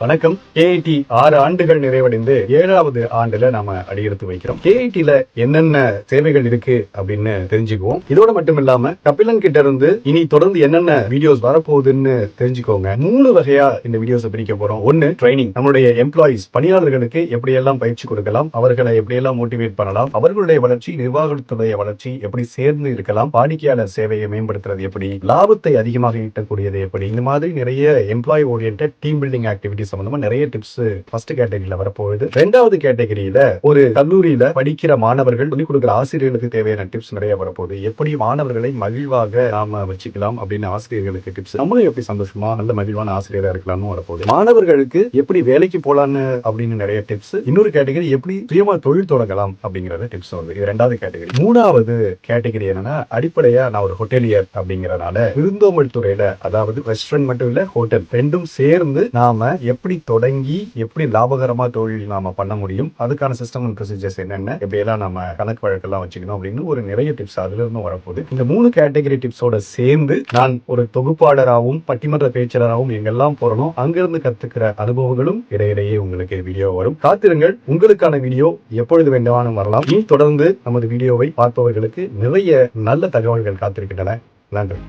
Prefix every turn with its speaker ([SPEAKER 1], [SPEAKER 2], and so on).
[SPEAKER 1] வணக்கம். கேஐடி 6 ஆண்டுகள் நிறைவடைந்து 7வது ஆண்டுல நாம அடியெடுத்து வைக்கிறோம். கேஐடில என்னென்ன சேவைகள் இருக்கு அப்படின்னு தெரிஞ்சுக்குவோம். இதோட மட்டும் இல்லாம கபிலன் கிட்ட இருந்து இனி தொடர்ந்து என்னென்ன வீடியோஸ் வரப்போகுதுன்னு தெரிஞ்சுக்கோங்க. 3 வகையா இந்த வீடியோஸை பிரிக்க போறோம். ஒன்னு ட்ரைனிங், நம்மளுடைய எம்ப்ளாயிஸ் பணியாளர்களுக்கு எப்படியெல்லாம் பயிற்சி கொடுக்கலாம், அவர்களை எப்படியெல்லாம் மோட்டிவேட் பண்ணலாம், அவர்களுடைய வளர்ச்சி, நிர்வாகத்துடைய வளர்ச்சி எப்படி சேர்ந்து இருக்கலாம், வாடிக்கையாளர் சேவையை மேம்படுத்துறது எப்படி, லாபத்தை அதிகமாக ஈட்டக்கூடியது எப்படி, இந்த மாதிரி நிறைய employee oriented team building activity சம்பந்தமா நிறைய டிப்ஸ் ஃபர்ஸ்ட் கேட்டகரியில வரப்போகுது. 2வது கேட்டகரியில ஒரு கல்லூரியில படிக்கிற மாணவர்கள் சொல்லிக் கொடுக்கிற ஆசிரியர்களுக்கு தேவையான டிப்ஸ் நிறைய வரப்போகுது. எப்படி மாணவர்களை மகிழ்வாக நாம வச்சுக்கலாம் அப்படின்னு ஆசிரியர்களுக்கு டிப்ஸ், நம்மளும் எப்படி சந்தோஷமா நல்ல மகிழ்வான ஆசிரியரா இருக்கலாம்னு வரப்போகுது. மாணவர்களுக்கு எப்படி வேலைக்கு போலான்னு அப்படின்னு நிறைய டிப்ஸ். இன்னொரு கேட்டகரி எப்படி சுயமா தொழில் தொடங்கலாம் அப்படிங்கறத டிப்ஸ் வருது. இது 2வது கேட்டகரி. 3வது கேட்டகரி என்னன்னா, அடிப்படையா நான் ஒரு ஹோட்டலியர் அப்படிங்கறதுனால விருந்தோம்பல் துறையில, அதாவது ரெஸ்டாரண்ட் மட்டும் இல்ல ஹோட்டல் ரெண்டும் சேர்ந்து நாம எப்படி தொடங்கி எப்படி லாபகரமா தொழில் நாம பண்ண முடியும், அதுக்கான சிஸ்டம் அண்ட் ப்ரொசீஜர்ஸ் என்னென்ன, எப்படியெல்லாம் நம்ம கணக்கு வழக்கெல்லாம் வச்சுக்கணும் அப்படின்னு ஒரு நிறைய டிப்ஸ் அதுல இருந்து வரப்போகுது. இந்த 3 கேட்டகரி டிப்ஸோட சேர்ந்து நான் ஒரு தொகுப்பாளராகவும் பட்டிமன்ற பேச்சாளராகவும் எங்கெல்லாம் போறணும் அங்கிருந்து கத்துக்கிற அனுபவங்களும் இடையிடையே உங்களுக்கு வீடியோ வரும். காத்திருங்கள், உங்களுக்கான வீடியோ எப்பொழுது வேண்டுமானும் வரலாம். இனி தொடர்ந்து நமது வீடியோவை பார்ப்பவர்களுக்கு நிறைய நல்ல தகவல்கள் காத்திருக்கின்றன. நன்றி.